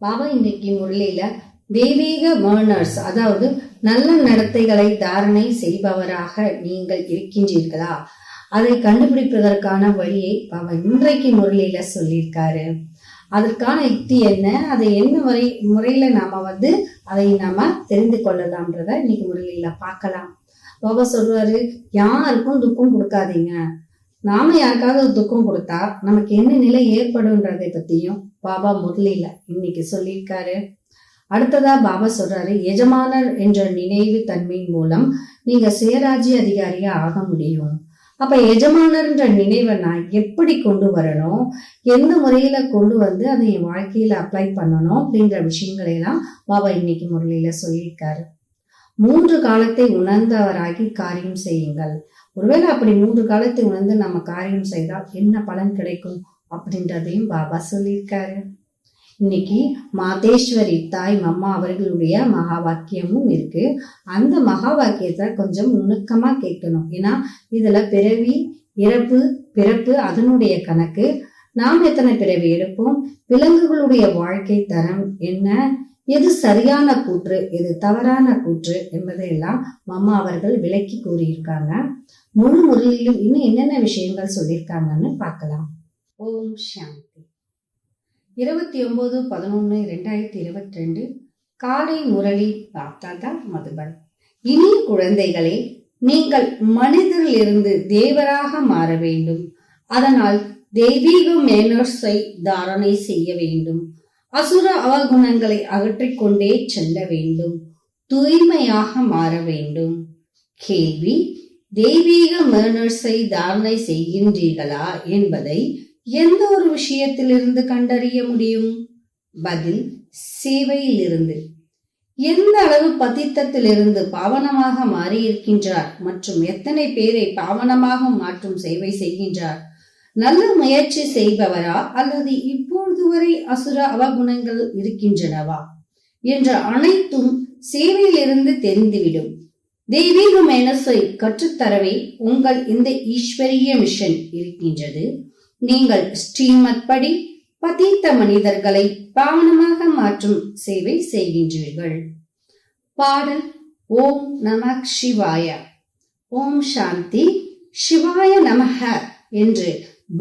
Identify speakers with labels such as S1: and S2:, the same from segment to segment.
S1: பாபா இன்னைக்கு முரளியில தெய்வீக மர்னர்ஸ், அதாவது நல்ல நடத்தைகளை தாரணை செய்பவராக நீங்கள் இருக்கின்றீர்களா, அதை கண்டுபிடிப்பதற்கான வழியை பாபா இன்றைக்கு முரளியில சொல்லியிருக்காரு. அதற்கான யுக்தி என்ன, அதை என்ன முறையில நாம அதை நாம தெரிந்து கொள்ளலாம்ன்றத இன்னைக்கு முரளியில பார்க்கலாம். பாபா சொல்றாரு, யாருக்கும் துக்கம் கொடுக்காதீங்க. நாம யாருக்காவது துக்கம் கொடுத்தா நமக்கு என்ன நிலை ஏற்படும்ன்றதை பத்தியும் பாபா முரளியில இன்னைக்கு சொல்லியிருக்காரு. அடுத்ததா பாபா சொல்றாரு, எஜமானர் என்ற நினைவு தன்மையின் மூலம் நீங்க சுயராஜ்ய அதிகாரியா ஆக முடியும். அப்ப எஜமானர்ன்ற நினைவை நான் எப்படி கொண்டு வரணும், எந்த முறையில கொண்டு அதை என் வாழ்க்கையில அப்ளை பண்ணணும் அப்படின்ற விஷயங்களை எல்லாம் பாபா இன்னைக்கு முரளியில சொல்லியிருக்காரு. 3 காலத்தை உணர்ந்தவராகி காரியம் செய்யுங்கள். ஒருவேளை அப்படி 3 காலத்தை உணர்ந்து நம்ம காரியம் செய்தால் என்ன பலன் கிடைக்கும் அப்படின்றதையும் பாபா சொல்லியிருக்காரு. இன்னைக்கு மாதேஸ்வரி தாய் மம்மா அவர்களுடைய மகா வாக்கியமும் இருக்கு. அந்த மகா வாக்கியத்தை கொஞ்சம் நுணுக்கமா கேட்கணும். ஏன்னா இதுல பிறவி, இறப்பு, பிறப்பு அதனுடைய கணக்கு, நாம் எத்தனை பிறவி எடுப்போம், விலங்குகளுடைய வாழ்க்கை தரம் என்ன, எது சரியான கூற்று, எது தவறான கூற்று என்பதையெல்லாம் மம்மா அவர்கள் விளக்கி கூறியிருக்காங்க. முழு முரளியிலும் இன்னும் என்னென்ன விஷயங்கள் சொல்லியிருக்காங்கன்னு பார்க்கலாம். ஓம் சாந்தி. 29/11/2022 காலை முரளி பாப்தாதா மதுபன். இனிய குழந்தைகளே, நீங்கள் மனிதரிலிருந்து தேவராக மாற வேண்டும். அதனால் தெய்வீக மேனர்ஸை தாரணை செய்ய வேண்டும். அசுர அவகுணங்களை அகற்றிக்கொண்டே செல்ல வேண்டும். தூய்மையாக மாற வேண்டும். கேள்வி: தெய்வீக மேனர்ஸை தாரணை செய்கின்றீர்களா என்பதை எந்த ஒரு விஷயத்திலிருந்து கண்டறிய முடியும்? பதில்: சேவையிலிருந்து. எந்த அளவு பதித்தத்திலிருந்து பாவனமாக மாறியிருக்கின்றார் மற்றும் எத்தனை பேரை பாவனமாக மாற்றும் சேவை செய்கின்றார்? நல்ல முயற்சி செய்பவரா அல்லது இப்பொழுது வரை அசுர அவகுணங்கள் இருக்கின்றனவா என்ற அனைத்தும் சேவையிலிருந்து தெரிந்துவிடும். தெய்வீக மேனஸை கற்றுத்தரவே உங்கள் இந்த ஈஸ்வரிய மிஷன் இருக்கின்றது. நீங்கள் ஸ்ரீமத் படி பதித்த மனிதர்களை பாவனமாக மாற்றும் சேவை செய்கின்றீர்கள். பாடல்: ஓம் நமக் சிவாய. ஓம் சாந்தி. சிவாய நமஹ என்று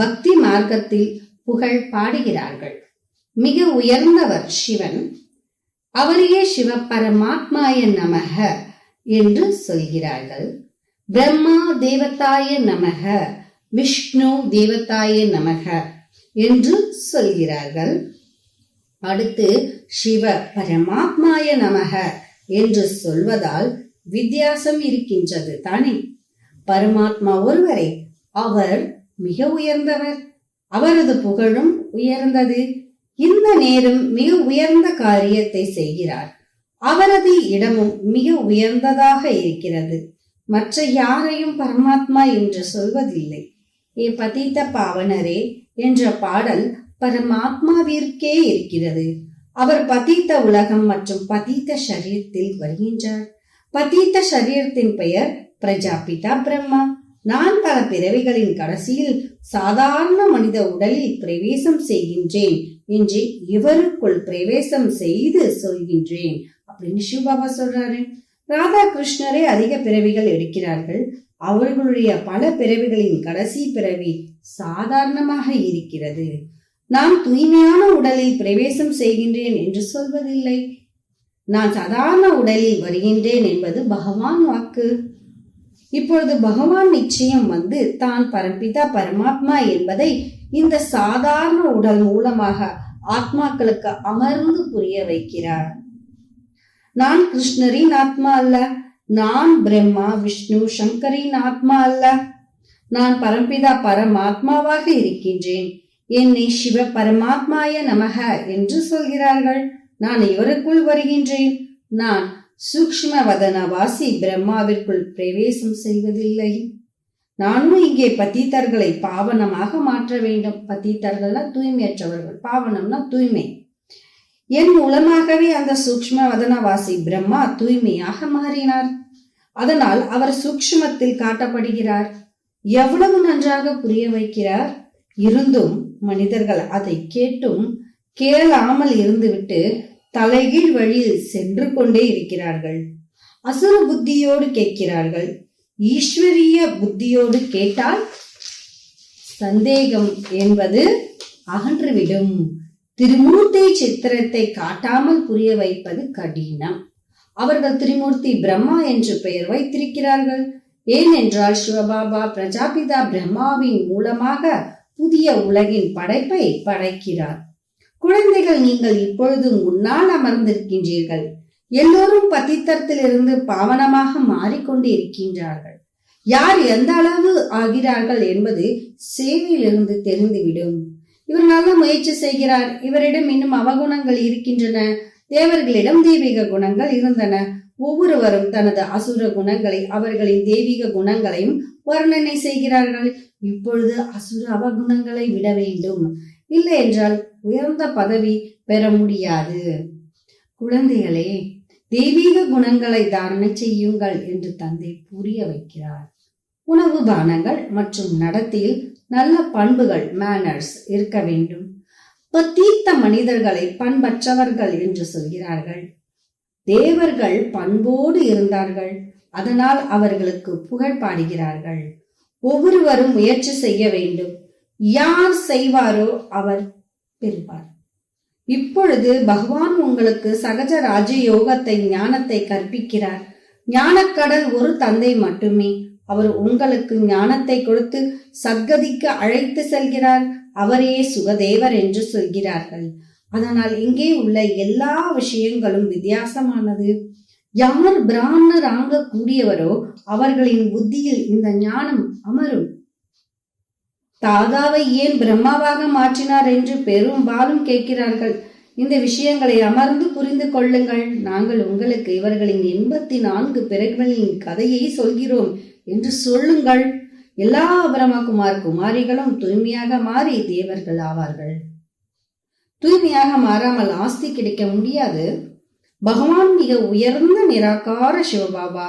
S1: பக்தி மார்க்கத்தில் புகழ் பாடுகிறார்கள். மிக உயர்ந்தவர் சிவன். அவரையே சிவ பரமாத்மாய நமஹ என்று சொல்கிறார்கள். பிரம்மா தேவதாய நமஹ, விஷ்ணு தேவதாய நமக என்று சொல்கிறார்கள். அடுத்து சிவ பரமாத்மாய நமக என்று சொல்வதால் வித்தியாசம் இருக்கின்றது தானே? பரமாத்மா ஒருவரே, அவர் மிக உயர்ந்தவர். அவரது புகழும் உயர்ந்தது. இந்த நேரம் மிக உயர்ந்த காரியத்தை செய்கிறார். அவரது இடமும் மிக உயர்ந்ததாக இருக்கிறது. மற்ற யாரையும் பரமாத்மா என்று சொல்வதில்லை. ஏ பதித்த பாவனரே என்ற பாடல் பரமாத்மாவிற்கே இருக்கிறது. அவர் பதித்த உலகம் மற்றும் பதித்த சரீரத்தில் வருகின்றார். பதித்த சரீரத்தின் பெயர் பிரஜாபிதா பிரம்மா. நான் பல பிறவிகளின் கடைசியில் சாதாரண மனித உடலில் பிரவேசம் செய்கின்றேன் என்று இவருக்குள் பிரவேசம் செய்து சொல்கின்றேன் அப்படின்னு சிவபாபா சொல்றாரு. ராதா கிருஷ்ணரே அதிக பிறவிகள் எடுக்கிறார்கள். அவர்களுடைய பல பிறவிகளின் கடைசி பிறவி சாதாரணமாக இருக்கிறது. நான் தூய்மையான உடலில் பிரவேசம் செய்கின்றேன் என்று சொல்வதில்லை. நான் சாதாரண உடலில் வருகின்றேன் என்பது பகவான் வாக்கு. இப்பொழுது பகவான் நிச்சயம் தான் பரம்பிதா பரமாத்மா என்பதை இந்த சாதாரண உடல் மூலமாக ஆத்மாக்களுக்கு அமர்ந்து புரிய வைக்கிறார். நான் கிருஷ்ணரின் ஆத்மா அல்ல. நான் பிரம்மா விஷ்ணு சங்கரின் ஆத்மா அல்ல. நான் பரம்பிதா பரமாத்மாவாக இருக்கின்றேன். என்னை சிவ பரமாத்மாய நமக என்று சொல்கிறார்கள். நான் இவருக்குள் வருகின்றேன். நான் சூக்ஷ்ம வதனவாசி பிரம்மாவிற்குள் பிரவேசம் செய்வதில்லை. நானும் இங்கே பதித்தர்களை பாவனமாக மாற்ற வேண்டும். பதித்தர்கள்னா தூய்மையற்றவர்கள், பாவனம்னா தூய்மை. என் மூலமாகவே அந்த சூக்ஷ்ம வதனவாசி பிரம்மா தூய்மையாக மாறினார். அதனால் அவர் சூக்ஷ்மத்தில் காட்டப்படுகிறார். எவ்வளவு நன்றாக புரிய வைக்கிறார். இருந்தும் மனிதர்கள் அதை கேட்டும் கேளாமல் இருந்துவிட்டு தலைகீழ் வழியில் சென்று கொண்டே இருக்கிறார்கள். அசுர புத்தியோடு கேட்கிறார்கள். ஈஸ்வரிய புத்தியோடு கேட்டால் சந்தேகம் என்பது அகன்றுவிடும். திருமூர்த்தி சித்திரத்தை காட்டாமல் புரிய வைப்பது கடினம். அவர்கள் திரிமூர்த்தி பிரம்மா என்று பெயர் வைத்திருக்கிறார்கள். ஏனென்றால் சிவபாபா பிரஜாபிதா பிரம்மாவின் மூலமாக புதிய உலகின் படைப்பை படைக்கிறார். குழந்தைகள், நீங்கள் இப்பொழுது முன்னால் அமர்ந்திருக்கின்றீர்கள். எல்லோரும் பத்தித்தத்திலிருந்து பாவனமாக மாறிக்கொண்டு இருக்கின்றார்கள். யார் எந்த அளவு ஆகிறார்கள் என்பது சேவையிலிருந்து தெரிந்துவிடும். இவர் நல்ல முயற்சி செய்கிறார். இவரிடம் இன்னும் அவகுணங்கள் இருக்கின்றன. தேவர்களிடம் தெய்வீக குணங்கள் இருந்தன. ஒவ்வொருவரும் தனது அசுர குணங்களை அவர்களின் தெய்வீக குணங்களையும் வர்ணனை செய்கிறார்கள். இப்பொழுது அசுர அவகுணங்களை விட வேண்டும். இல்லை என்றால் உயர்ந்த பதவி பெற முடியாது. குழந்தைகளே, தெய்வீக குணங்களை தாரணை செய்யுங்கள் என்று தந்தை புரிய வைக்கிறார். உணவு பானங்கள் மற்றும் நடத்தையில் நல்ல பண்புகள் மேனர்ஸ் இருக்க வேண்டும். பத்தீத்த மனிதர்களை பண்பற்றவர்கள் என்று சொல்கிறார்கள். தேவர்கள் பண்போடு இருந்தார்கள். அதனால் அவர்களுக்கு புகழ் பாடுகிறார்கள். ஒவ்வொருவரும் முயற்சி செய்ய வேண்டும். யார் செய்வாரோ அவர் பெறுவார். இப்பொழுது பகவான் உங்களுக்கு சகஜ ராஜயோகத்தை ஞானத்தை கற்பிக்கிறார். ஞானக்கடல் ஒரு தந்தை மட்டுமே. அவர் உங்களுக்கு ஞானத்தை கொடுத்து சத்கதிக்கு அழைத்து செல்கிறார். அவரே சுகதேவர் என்று சொல்கிறார்கள். அதனால் இங்கே உள்ள எல்லா விஷயங்களும் வித்தியாசமானது. யார் பிராமணராக கூடியவரோ அவர்களின் புத்தியில் இந்த ஞானம் அமரும். தாதாவை ஏன் பிரம்மாவாக மாற்றினார் என்று பெரும்பாலும் கேட்கிறார்கள். இந்த விஷயங்களை அமர்ந்து புரிந்து கொள்ளுங்கள். நாங்கள் உங்களுக்கு இவர்களின் 84 பிறகுகளின் கதையை சொல்கிறோம் என்று சொல்லுங்கள். எல்லா பிரம்மகுமார் குமாரிகளும் தூய்மையாக மாறி தேவர்கள் ஆவார்கள். தூய்மையாக மாறாமல் ஆஸ்தி கிடைக்க முடியாது. பகவான் மிக உயர்ந்த நிராகார சிவபாபா.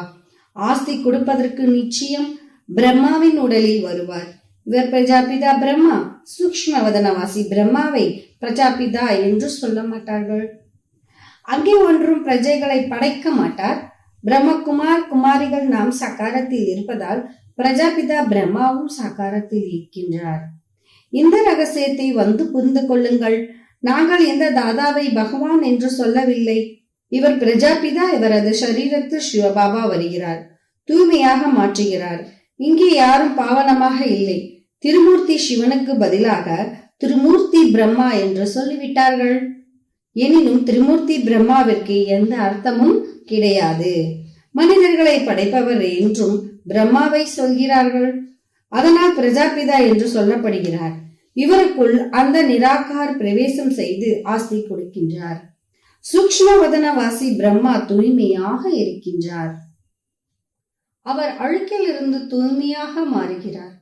S1: ஆஸ்தி கொடுப்பதற்கு நிச்சயம் பிரம்மாவின் உடலில் வருவார். இவர் பிரஜாபிதா பிரம்மா. சூக்ஷ்ம வதனவாசி பிரம்மாவை பிரஜாபிதா என்று சொல்ல மாட்டார்கள். அங்கே ஒன்றும் பிரஜைகளை படைக்க மாட்டார். பிரம்மகுமார் குமாரிகள் நாம் சக்காரத்தில் இருப்பதால் பிரஜாபிதா பிரம்மாவும் சக்காரத்தில் இருக்கின்றார். இந்த ரகசியத்தை வந்து புரிந்து கொள்ளுங்கள். நாங்கள் எந்த தாதாவை பகவான் என்று சொல்லவில்லை. இவர் பிரஜாபிதா. இவரது சரீரத்தில் சிவபாபா வருகிறார், தூய்மையாக மாற்றுகிறார். இங்கே யாரும் பாவனமாக இல்லை. திருமூர்த்தி சிவனுக்கு பதிலாக திருமூர்த்தி பிரம்மா என்று சொல்லிவிட்டார்கள். எனினும் திருமூர்த்தி பிரம்மாவிற்கு எந்த அர்த்தமும் கிடையாது. மனிதர்களை படைப்பவர் என்றும் பிரம்மாவை சொல்கிறார்கள். அதனால் பிரஜாபிதா என்று சொல்லப்படுகிறார். இவருக்குள் அந்த நிராகார் பிரவேசம் செய்து ஆஸ்தி கொடுக்கின்றார். சூக்ஷ்மவதனவாசி பிரம்மா தூய்மையாக இருக்கின்றார். அவர் அழுக்கில் இருந்து தூய்மையாக மாறுகிறார்.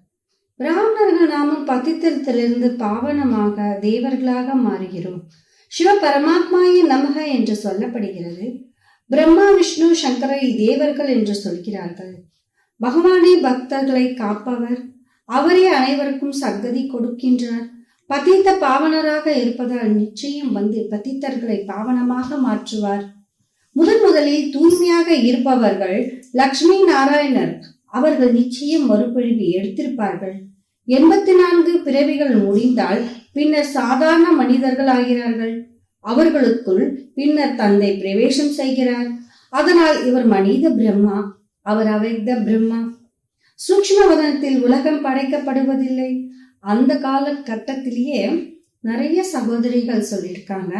S1: பிராமணர்கள் நாமும் பத்தித்தத்திலிருந்து பாவனமாக தேவர்களாக மாறுகிறோம். சிவ பரமாத்மாயே நமக என்று சொல்லப்படுகிறது. பிரம்மா விஷ்ணு சங்கரை தேவர்கள் என்று சொல்கிறார்கள். பகவானே பக்தர்களை காப்பவர். அவரே அனைவருக்கும் சத்கதி கொடுக்கின்றார். பத்தித்த பாவனராக இருப்பதால் நிச்சயம் வந்து பத்தித்தர்களை பாவனமாக மாற்றுவார். முதலில் தூய்மையாக இருப்பவர்கள் லக்ஷ்மி நாராயணர். அவர்கள் நிச்சயம் மறுபிறவி எடுத்திருப்பார்கள். 84 பிறவிகள் முடிந்தால் பின்னர் சாதாரண மனிதர்கள் ஆகிறார்கள். அவர்களுக்குள் பின்னர் தந்தை பிரவேசம் செய்கிறார். அதனால் இவர் மனித பிரம்மா, அவர் அவ்யக்த பிரம்மா. சூக்ஷ்மவதனத்தில் உலகம் படைக்கப்படுவதில்லை. அந்த கால கட்டத்திலேயே நிறைய சகோதரிகள் சொல்லியிருக்காங்க.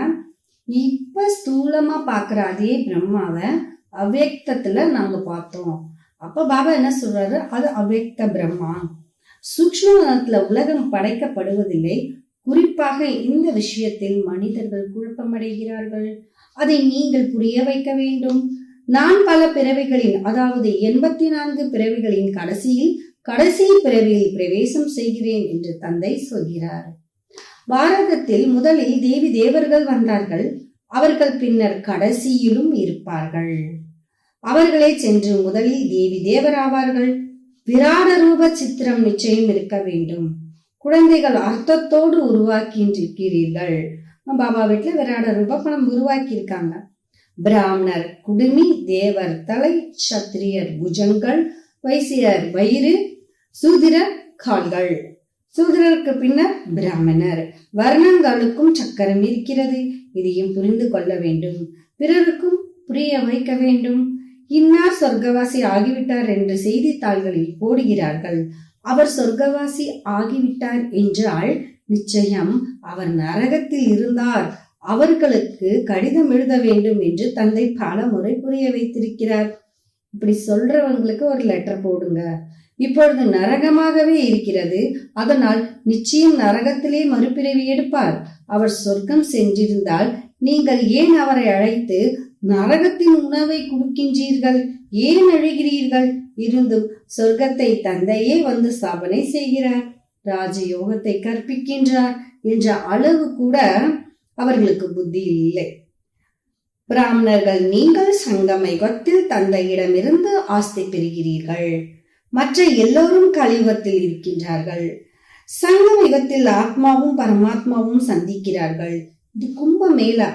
S1: இப்ப ஸ்தூலமா பாக்குற அதே பிரம்மாவை அவ்யக்தத்துல நாங்க பார்த்தோம். அப்ப பாபா என்ன சொல்றாரு, அது அவ்யக்த பிரம்மா. சூக்ஷ்மவதனத்துல உலகம் படைக்கப்படுவதில்லை. குறிப்பாக இந்த விஷயத்தில் மனிதர்கள் குழப்பமடைகிறார்கள். அதை நீங்கள் புரிய வைக்க வேண்டும். நான் பல பிறவிகளின், அதாவது 84 பிறவிகளின் கடைசி பிறவியில் பிரவேசம் செய்கிறேன் என்று தந்தை சொல்கிறார். பாரதத்தில் முதலில் தேவி தேவர்கள் வந்தார்கள். அவர்கள் பின்னர் கடைசியிலும் இருப்பார்கள். அவர்களே சென்று முதலில் தேவி தேவராவார்கள். விராட ரூப சித்திரம் நிச்சயம் இருக்க வேண்டும். குழந்தைகள் அர்த்தத்தோடு உருவாக்கின்றீர்கள். பாபா வீட்டுல விராட ரூபா பணம் உருவாக்கி இருக்காங்க. பிராமணர் குடுமி, தேவர் தலை, சத்திரியர் புஜங்கள், வைசியர் வயிறு, சூதிரர் கால்கள். சூதிரருக்கு பின்னர் பிராமணர். வர்ணங்களுக்கும் சக்கரம் இருக்கிறது. இதையும் புரிந்து கொள்ள வேண்டும், பிறருக்கும் புரிய வைக்க வேண்டும். இன்னார் சொர்க்கவாசி ஆகிவிட்டார் என்று செய்தித்தாள்களில் போடுகிறார்கள். அவர் சொர்க்கவாசி ஆகிவிட்டார் என்றால் நிச்சயம் அவர் நரகத்தில் இருந்தார், அவர்களுக்கு கடிதம் எழுத வேண்டும் என்று தந்தை பல முறை புரிய வைத்திருக்கிறார். இப்படி சொல்றவங்களுக்கு ஒரு லெட்டர் போடுங்க. இப்பொழுது நரகமாகவே இருக்கிறது, அதனால் நிச்சயம் நரகத்திலே மறுபிறவி எடுப்பார். அவர் சொர்க்கம் சென்றிருந்தால் நீங்கள் ஏன் அவரை அழைத்து நரகத்தின் உணவை கொடுக்கின்றீர்கள்? ஏன் அழுகிறீர்கள்? இருந்தும் சொர்க்கத்தை தந்தையே வந்து ஸ்தாபனை செய்கிறார், ராஜயோகத்தை கற்பிக்கின்றார் என்ற அளவு கூட அவர்களுக்கு புத்தி இல்லை. பிராமணர்கள், நீங்கள் சங்கம யுகத்தில் தந்தையிடமிருந்து ஆஸ்தி பெறுகிறீர்கள். மற்ற எல்லோரும் கலியுகத்தில் இருக்கின்றார்கள். சங்கம யுகத்தில் ஆத்மாவும் பரமாத்மாவும் சந்திக்கிறார்கள். இது கும்ப மேளா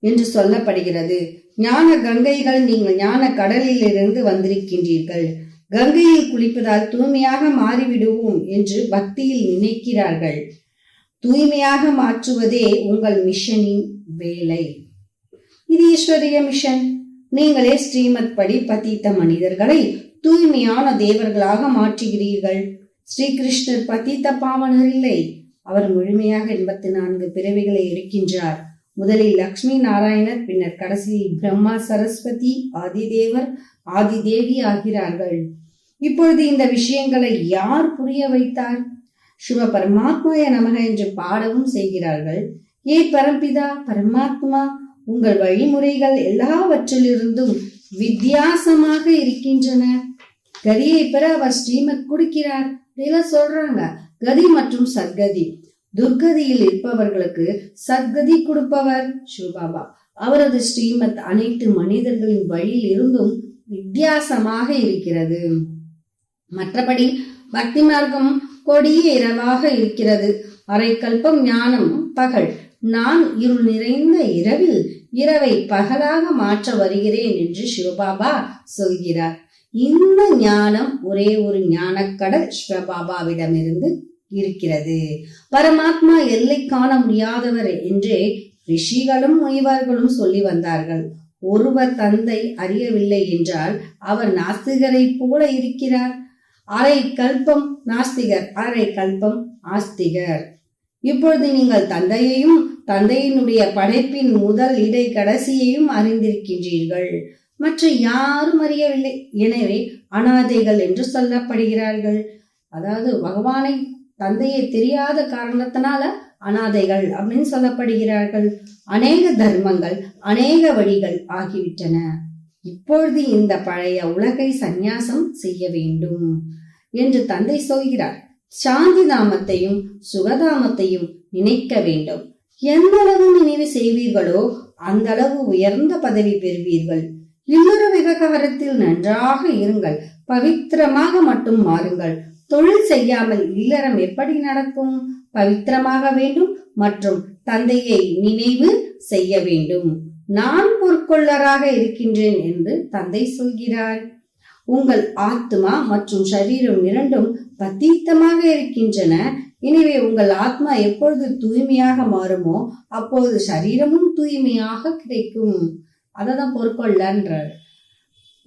S1: என்று சொல்லப்படுகிறது. ஞான கங்கைகள், நீங்கள் ஞான கடலில் இருந்து வந்திருக்கின்றீர்கள். கங்கையில் குளிப்பதால் தூய்மையாக மாறிவிடுவோம் என்று பக்தியில் நினைக்கிறார்கள். தூய்மையாக மாற்றுவதே உங்கள் மிஷனின் வேலை. இது ஈஸ்வரிய மிஷன். நீங்களே ஸ்ரீமத் படி பதீத்த மனிதர்களை தூய்மையான தேவர்களாக மாற்றுகிறீர்கள். ஸ்ரீகிருஷ்ணர் பதீத்த பாவனர் இல்லை. அவர் முழுமையாக 84 பிறவிகளை எடுக்கின்றார். முதலில் லக்ஷ்மி நாராயணர், பின்னர் கடைசியில் பிரம்மா, சரஸ்வதி, ஆதிதேவர், ஆதிதேவி ஆகிறார்கள். இப்பொழுது இந்த விஷயங்களை யார் புரிய வைத்தார்? சிவ பரமாத்மாய நமக என்று பாடவும் செய்கிறார்கள். ஏ பரம்பிதா பரமாத்மா, உங்கள் வழிமுறைகள் எல்லாவற்றிலிருந்தும் வித்தியாசமாக இருக்கின்றன. கதியை பெற அவர் ஸ்ரீமத் கொடுக்கிறார். இதெல்லாம் சொல்றாங்க. கதி மற்றும் சத்கதி. துர்கதியில் இருப்பவர்களுக்கு சத்கதி கொடுப்பவர் சிவபாபா. அவரது ஸ்ரீமத் அனைத்து மனிதர்களின் வழியில் இருந்தும் வித்தியாசமாக இருக்கிறது. மற்றபடி பக்தி மார்க்கம் கொடிய இரவாக இருக்கிறது. அரை கல்பம் ஞானம் பகல். நான் இருள் நிறைந்த இரவில் இரவை பகலாக மாற்ற வருகிறேன் என்று சிவபாபா சொல்கிறார். இந்த ஞானம் ஒரே ஒரு ஞானக்கடல் சிவபாபாவிடமிருந்து இருக்கிறது. பரமாத்மா எல்லை காண முடியாதவர் என்றே ரிஷிகளும் முனிவர்களும் சொல்லி வந்தார்கள். ஒருவர் தந்தை அறியவில்லை என்றால் அவர் நாஸ்திகரை போல இருக்கிறார். அரை கல்பம் நாஸ்திகர், அரை கல்பம் ஆஸ்திகர். இப்பொழுது நீங்கள் தந்தையையும் தந்தையினுடைய படைப்பின் முதல் இடை கடைசியையும் அறிந்திருக்கின்றீர்கள். மற்ற யாரும் அறியவில்லை. எனவே அனாதைகள் என்று சொல்லப்படுகிறார்கள். அதாவது பகவானை தந்தையை தெரியாத காரணத்தினால அனாதைகள் அப்படின்னு சொல்லப்படுகிறார்கள். அநேக தர்மங்கள், அநேக வழிகள் ஆகிவிட்டன. இப்பொழுது இந்த பழைய உலகை சந்நியாசம் செய்ய வேண்டும் என்று தந்தை சொல்கிறார். சாந்தி தாமத்தையும் சுகதாமத்தையும் நினைக்க வேண்டும். எந்த அளவு நினைவு செய்வீர்களோ அந்த அளவு உயர்ந்த பதவி பெறுவீர்கள். இல்லற விவகாரத்தில் நன்றாக இருங்கள். பவித்திரமாக மட்டும் மாறுங்கள். தொழில் செய்யாமல் இல்லறம் எப்படி நடக்கும்? பவித்திரமாக வேண்டும் மற்றும் தந்தையை நினைவு செய்ய வேண்டும். நான் பொற்கொள்ளராக இருக்கின்றேன் என்று தந்தை சொல்கிறார். உங்கள் ஆத்மா மற்றும் சரீரம் இரண்டும் பதீத்தமாக இருக்கின்றன. எனவே உங்கள் ஆத்மா எப்பொழுது தூய்மையாக மாறுமோ அப்போது சரீரமும் தூய்மையாக கிடைக்கும். அததான் பொற்கொள்ளன்றார்.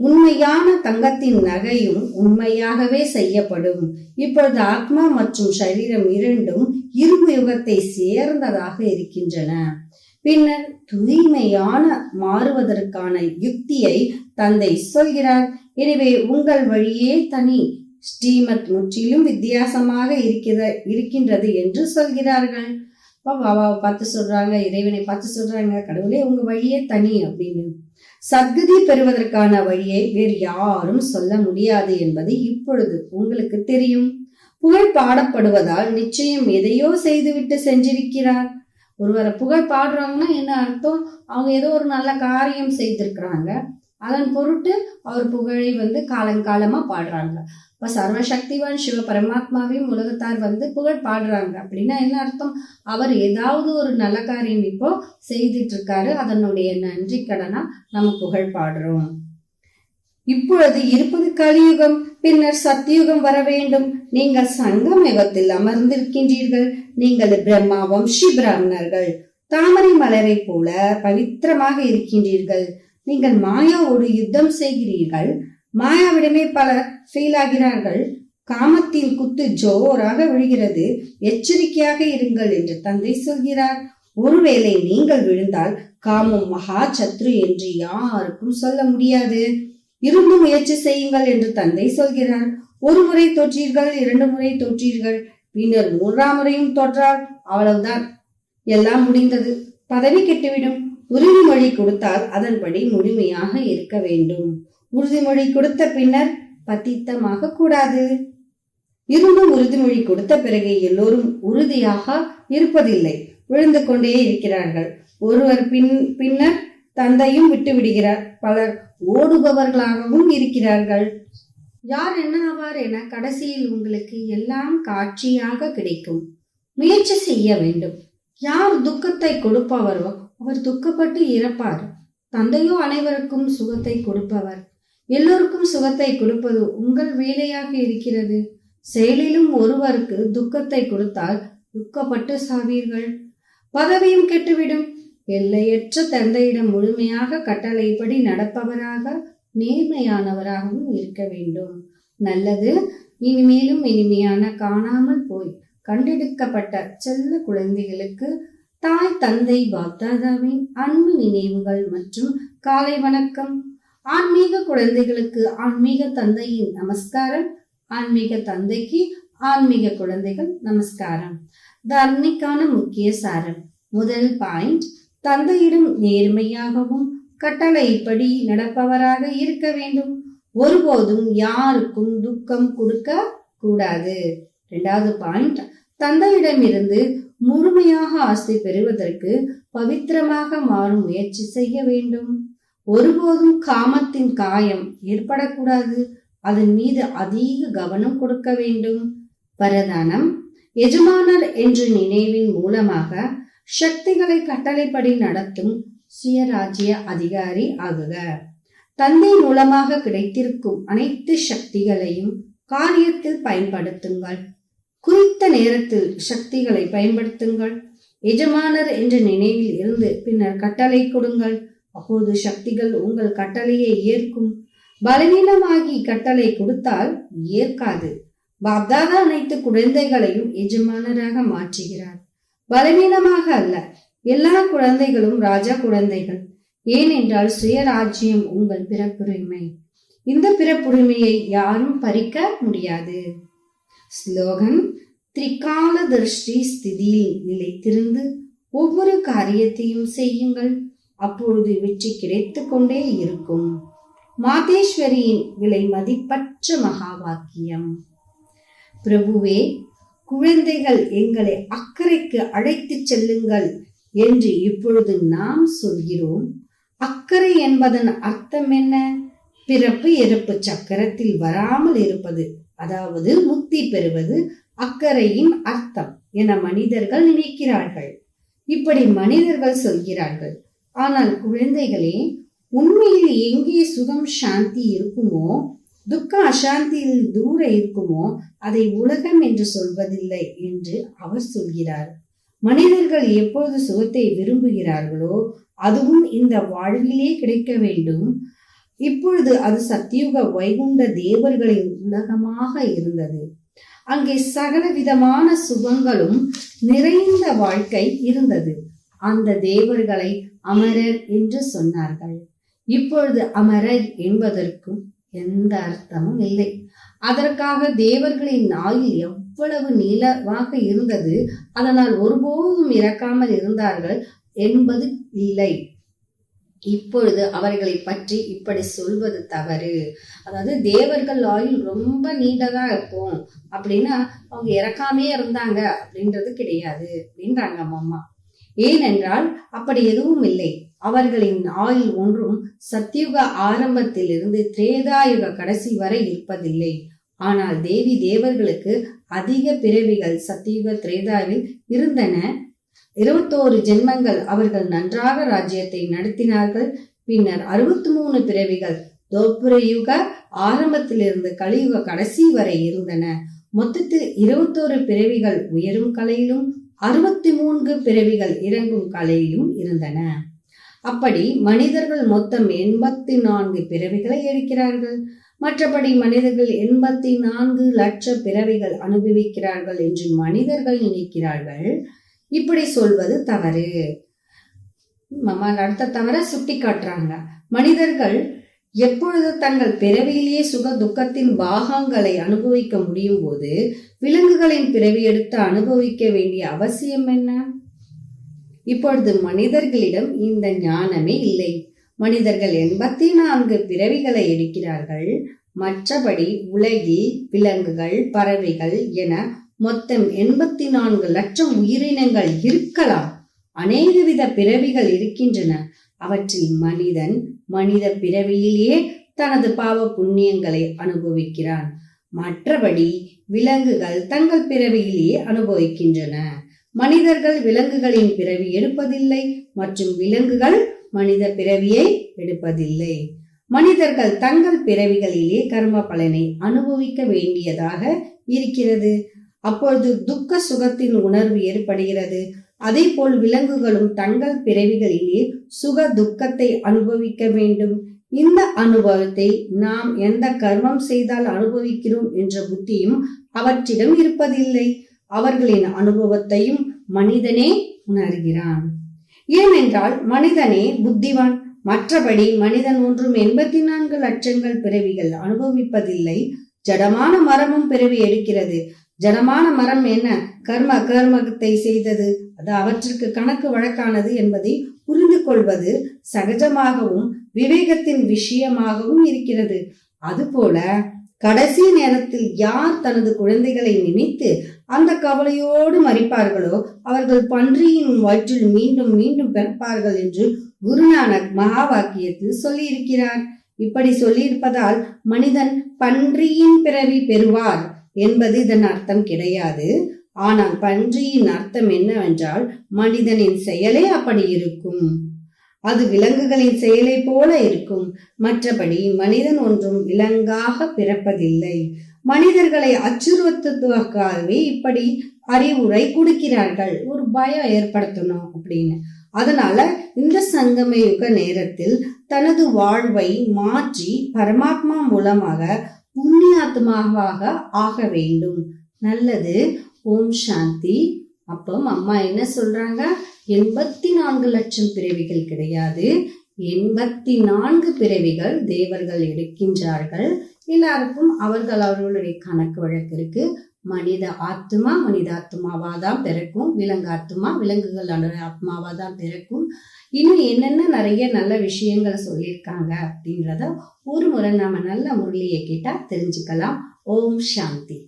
S1: உண்மையான தங்கத்தின் நகையும் உண்மையாகவே செய்யப்படும். இப்பொழுது ஆத்மா மற்றும் சரீரம் இரண்டும் இரும்பு யுகத்தை சேர்ந்ததாக இருக்கின்றன. பின்னர் தூய்மையான மாறுவதற்கான யுக்தியை தந்தை சொல்கிறார். எனவே உங்கள் வழியே தனி. ஸ்ரீமத் முற்றிலும் வித்தியாசமாக இருக்கின்றது என்று சொல்கிறார்கள். பாபாவை பார்த்து சொல்றாங்க, இறைவனை பார்த்து சொல்றாங்க, கடவுளே உங்க வழியே தனி அப்படின்னு. சத்கதி பெறுவதற்கான வழியை வேறு யாரும் சொல்ல முடியாது என்பது இப்பொழுது உங்களுக்கு தெரியும். புகழ் பாடப்படுவதால் நிச்சயம் எதையோ செய்துவிட்டு சென்றிருக்கிறார். ஒருவரை புகழ் பாடுறாங்கன்னா என்ன அர்த்தம்? அவங்க ஏதோ ஒரு நல்ல காரியம் செய்திருக்கிறாங்க, அதன் பொருட்டு அவர் புகழை காலங்காலமா பாடுறாங்க. இப்ப சர்வசக்திவான் சிவ பரமாத்மாவையும் உலகத்தார் புகழ் பாடுறாங்க. அப்படின்னா என்ன அர்த்தம்? அவர் ஏதாவது ஒரு நல்ல காரியம் இப்போ செய்துட்டு இருக்காரு, அதனுடைய நன்றி கடனா நம்ம புகழ் பாடுறோம். இப்பொழுது இருப்பது கலியுகம், பின்னர் சத்தியுகம் வர வேண்டும். நீங்கள் சங்கம் யுகத்தில் அமர்ந்திருக்கின்றீர்கள். நீங்கள் பிரம்மா வம்சி பிராமணர்கள், தாமரை மலரை போல பவித்திரமாக இருக்கின்றீர்கள். நீங்கள் மாயாவோடு யுத்தம் செய்கிறீர்கள். மாயாவிடமே பலர் ஃபெயில் ஆகிறார்கள். காமத்தின் குத்து ஜோராக விழுகிறது. எச்சரிக்கையாக இருங்கள் என்று தந்தை சொல்கிறார். ஒருவேளை நீங்கள் விழுந்தால் காமம் மகா சத்ரு என்று யாருக்கும் சொல்ல முடியாது. இருந்து முயற்சி செய்யுங்கள் என்று தந்தை சொல்கிறார். ஒரு முறை தோற்றீர்கள், 2 முறை தோற்றீர்கள், பின்னர் 3ஆம் முறையும் தோற்றால் அவ்வளவுதான், எல்லாம் முடிந்தது. பதவி கெட்டுவிடும். உறுதிமொழி கொடுத்தால் அதன்படி முழுமையாக இருக்க வேண்டும். உறுதிமொழி கொடுத்த பின்னர் பத்தித்தமாக கூடாது. இருந்தும் உறுதிமொழி கொடுத்த பிறகு எல்லோரும் உறுதியாக இருப்பதில்லை, விழுந்து கொண்டே இருக்கிறார்கள். ஒருவர் பின்னர் தந்தையும் விட்டு விடுகிறார். பலர் ஓடுபவர்களாகவும் இருக்கிறார்கள். யார் என்ன ஆவார் என கடைசியில் உங்களுக்கு எல்லாம் காட்சியாக கிடைக்கும். முயற்சி செய்ய வேண்டும். யார் துக்கத்தை கொடுப்பவரோ அவர் துக்கப்பட்டு இறப்பார். தந்தையோ அனைவருக்கும் சுகத்தை கொடுப்பவர். எல்லோருக்கும் சுகத்தை கொடுப்பது உங்கள் வேலையாக இருக்கிறது. செயலிலும் ஒருவருக்கு துக்கத்தை கொடுத்தால் துக்கப்பட்டு சாவீர்கள். பதவியும் கெட்டுவிடும். எல்லையற்ற தந்தையிடம் முழுமையாக கட்டளைப்படி நடப்பவராக நேர்மையானவராகவும் இருக்க வேண்டும். நல்லது. இனிமேலும் இனிமையான காணாமல் போய் கண்டெடுக்கப்பட்ட செல்ல குழந்தைகளுக்கு தாய் தந்தை பாப்தாதாவின் அன்பு நினைவுகள் மற்றும் காலை வணக்கம். ஆன்மீக குழந்தைகளுக்கு ஆன்மீக தந்தையின் நமஸ்காரம். ஆன்மீக தந்தைக்கு ஆன்மீக குழந்தைகள் நமஸ்காரம். தாரணைக்கான முக்கிய சாரம். முதல் பாயிண்ட், தந்தையிடம் நேர்மையாகவும் கட்டளைப்படி நடப்பவராக இருக்க வேண்டும். ஒருபோதும் யாருக்கும் துக்கம் கொடுக்க கூடாது. 2வது பாயிண்ட், தந்தையிடமிருந்து முழுமையாக ஆஸ்தி பெறுவதற்கு பவித்திரமாக மாறும் முயற்சி செய்ய வேண்டும். ஒருபோதும் காமத்தின் காயம் ஏற்படக்கூடாது. அதன் மீது அதிக கவனம் கொடுக்க வேண்டும். வரதானம், எஜமானர் என்ற நினைவின் மூலமாக சக்திகளை கட்டளைப்படி நடத்தும் சுயராஜ்ய அதிகாரி ஆகுக. தந்தை மூலமாக கிடைத்திருக்கும் அனைத்து சக்திகளையும் காரியத்தில் பயன்படுத்துங்கள். குறித்த நேரத்தில் சக்திகளை பயன்படுத்துங்கள். எஜமானர் என்ற நினைவில் இருந்து பின்னர் கட்டளை கொடுங்கள். அப்போது சக்திகள் உங்கள் கட்டளையை ஏற்கும். பலவீனமாகி கட்டளை கொடுத்தால் ஏற்காது. பாப்தாதா அனைத்து குழந்தைகளையும் எஜமானராக மாற்றுகிறார். பலவீனமாக அல்ல. எல்லா குழந்தைகளும் ராஜா குழந்தைகள். ஏனென்றால் சுயராஜ்யம் உங்கள் பிறப்புரிமை. இந்த பிறப்புரிமையை யாரும் பறிக்க முடியாது. ஸ்லோகன், திரிகால திருஷ்டி ஸ்திதியில் நிலைத்திருந்து ஒவ்வொரு காரியத்தையும் செய்யுங்கள். அப்பொழுது வெற்றி கிடைத்து கொண்டே இருக்கும். மாதேஸ்வரியின் விலை மதிப்பற்ற மகா வாக்கியம். பிரபுவே, குழந்தைகள் எங்களை அக்கறைக்கு அழைத்து செல்லுங்கள் என்று இப்பொழுது நாம் சொல்கிறோம். அக்கறை என்பதன் அர்த்தம் என்ன? பிறப்பு இறப்பு சக்கரத்தில் வராமல் இருப்பது, அதாவது முக்தி பெறுவது அக்கறையின் அர்த்தம் என மனிதர்கள் நினைக்கிறார்கள். இப்படி மனிதர்கள் சொல்கிறார்கள். ஆனால் குழந்தைகளே, உண்மையில் எங்கே சுகம் சாந்தி இருக்குமோ, துக்க அசாந்தியில் தூர இருக்குமோ அதை உலகம் என்று சொல்வதில்லை என்று அவர் சொல்கிறார். மனிதர்கள் எப்பொழுது சுகத்தை விரும்புகிறார்களோ அதுவும் இந்த வாழ்விலே கிடைக்க வேண்டும். இப்பொழுது அது சத்தியுக வைகுண்ட தேவர்களின் உலகமாக இருந்தது. அங்கே சகல விதமான சுகங்களும் நிறைந்த வாழ்க்கை இருந்தது. அந்த தேவர்களை அமரர் என்று சொன்னார்கள். இப்பொழுது அமரர் என்பதற்கும் எந்த அர்த்தமும் இல்லை. அதற்காக தேவர்களின் ஆயுள் எவ்வளவு நீளமாக இருந்தது, அதனால் ஒருபோதும் இறக்காமல் இருந்தார்கள் என்பது இல்லை. இப்பொழுது அவர்களை பற்றி இப்படி சொல்வது தவறு. அதாவது தேவர்கள் ஆயுள் ரொம்ப நீண்டதா இருக்கும் அப்படின்னா அவங்க இறக்காமே இருந்தாங்க அப்படின்றது கிடையாது அப்படின்றாங்க அம்மா. ஏனென்றால் அப்படி எதுவும் இல்லை. அவர்களின் ஆயுள் ஒன்றும் சத்தியுக ஆரம்பத்திலிருந்து திரேதாயுக கடைசி வரை இருப்பதில்லை. ஆனால் தேவி தேவர்களுக்கு அதிக பிறவிகள் சத்தியுக திரேதாவில் இருந்தன. 21 ஜென்மங்கள் அவர்கள் நன்றாக ராஜ்யத்தை நடத்தினார்கள். பின்னர் 63 பிறவிகள் தோப்புரயுக ஆரம்பத்திலிருந்து கலியுக கடைசி வரை இருந்தன. மொத்தத்தில் 21 பிறவிகள் உயரும் கலையிலும் 63 பிறவிகள் இறங்கும் கலையிலும் இருந்தன. அப்படி மனிதர்கள் மொத்தம் 84 பிறவிகளை எடுக்கிறார்கள். மற்றபடி மனிதர்கள் 84 லட்ச பிறவிகள் அனுபவிக்கிறார்கள் என்று மனிதர்கள் நினைக்கிறார்கள். இப்படி சொல்வது தவறு. அடுத்த தவற சுட்டி காட்டுறாங்க. மனிதர்கள் எப்பொழுது தங்கள் பிறவியிலேயே சுக துக்கத்தின் பாகங்களை அனுபவிக்க முடியும் போது விலங்குகளின் பிறவி எடுத்து அனுபவிக்க வேண்டிய அவசியம் என்ன? இப்பொழுது மனிதர்களிடம் இந்த ஞானமே இல்லை. மனிதர்கள் 84 பிறவிகளை எடுக்கிறார்கள். மற்றபடி உலகில் விலங்குகள், பறவைகள் என மொத்தம் 84 லட்சம் உயிரினங்கள் இருக்கலாம். அநேக வித பிறவிகள் இருக்கின்றன. அவற்றில் மனிதன் மனித பிறவியிலேயே தனது பாவ புண்ணியங்களை அனுபவிக்கிறான். மற்றபடி விலங்குகள் தங்கள் பிறவியிலேயே அனுபவிக்கின்றன. மனிதர்கள் விலங்குகளின் பிறவி எடுப்பதில்லை மற்றும் விலங்குகள் மனித பிறவியை எடுப்பதில்லை. மனிதர்கள் தங்கள் பிறவிகளிலே கர்ம பலனை அனுபவிக்க வேண்டியதாக இருக்கிறது. அப்பொழுது துக்க சுகத்தின் உணர்வு ஏற்படுகிறது. அதே போல் விலங்குகளும் தங்கள் பிறவிகளிலே சுக துக்கத்தை அனுபவிக்க வேண்டும். இந்த அனுபவத்தை நாம் எந்த கர்மம் செய்தால் அனுபவிக்கிறோம் என்ற புத்தியும் அவற்றிடம் இருப்பதில்லை. அவர்களின் அனுபவத்தையும் மனிதனே உணர்கிறான். ஏனென்றால் மனிதனே புத்திவான். மற்றபடி மனிதன் ஒன்றும் 84 லட்சங்கள் பிறவிகள் அனுபவிப்பதில்லை. ஜடமான மரமும் பிறவி எடுக்கிறது. ஜடமான மரம் என்ன? கர்மத்தை செய்தது. அது அவற்றுக்கு கணக்கு வழக்கானது என்பதை புரிந்து கொள்வது சகஜமாகவும் விவேகத்தின் விஷயமாகவும் இருக்கிறது. அதுபோல கடைசி நேரத்தில் யார் தனது குழந்தைகளை நினைத்து அந்த கவலையோடு மறிப்பார்களோ அவர்கள் பன்றியின் வயிற்றில் மீண்டும் மீண்டும் பிறப்பார்கள் என்று குருநானக் மகா வாக்கியத்தில் சொல்லி இருக்கிறார். இப்படி சொல்லியிருப்பதால் மனிதன் பன்றியின் பிறவி பெறுவார் என்பது இதன் அர்த்தம் கிடையாது. ஆனால் பன்றியின் அர்த்தம் என்னவென்றால் மனிதனின் செயலே அப்படி இருக்கும். அது விலங்குகளின் செயலை போல இருக்கும். மற்றபடி மனிதன் ஒன்றும் விலங்காக பிறப்பதில்லை. மனிதர்களை அச்சுறுத்துவதற்காகவே இப்படி அறிவுரை கொடுக்கிறார்கள், ஒரு பயம் ஏற்படுத்தணும் அப்படின்னு. அதனால இந்த சங்கம யுக நேரத்தில் தனது வாழ்வை மாற்றி பரமாத்மா மூலமாக புண்ணியாத்மாவாக ஆக வேண்டும். நல்லது. ஓம் சாந்தி. அப்போ அம்மா என்ன சொல்றாங்க? 84 லட்சம் பிறவிகள் கிடையாது, 84 பிறவிகள் தேவர்கள் எடுக்கின்றார்கள். எல்லாருக்கும் அவர்களுடைய கணக்கு வழக்கு இருக்கு. மனித ஆத்மாவாதான் பிறக்கும். விலங்கு ஆத்மா விலங்குகளோட ஆத்மாவாதான் பிறக்கும். இன்னும் என்னென்ன நிறைய நல்ல விஷயங்களை சொல்லியிருக்காங்க அப்படின்றத ஒரு முறை நாம நல்ல முரளியை கேட்டா தெரிஞ்சுக்கலாம். ஓம் சாந்தி.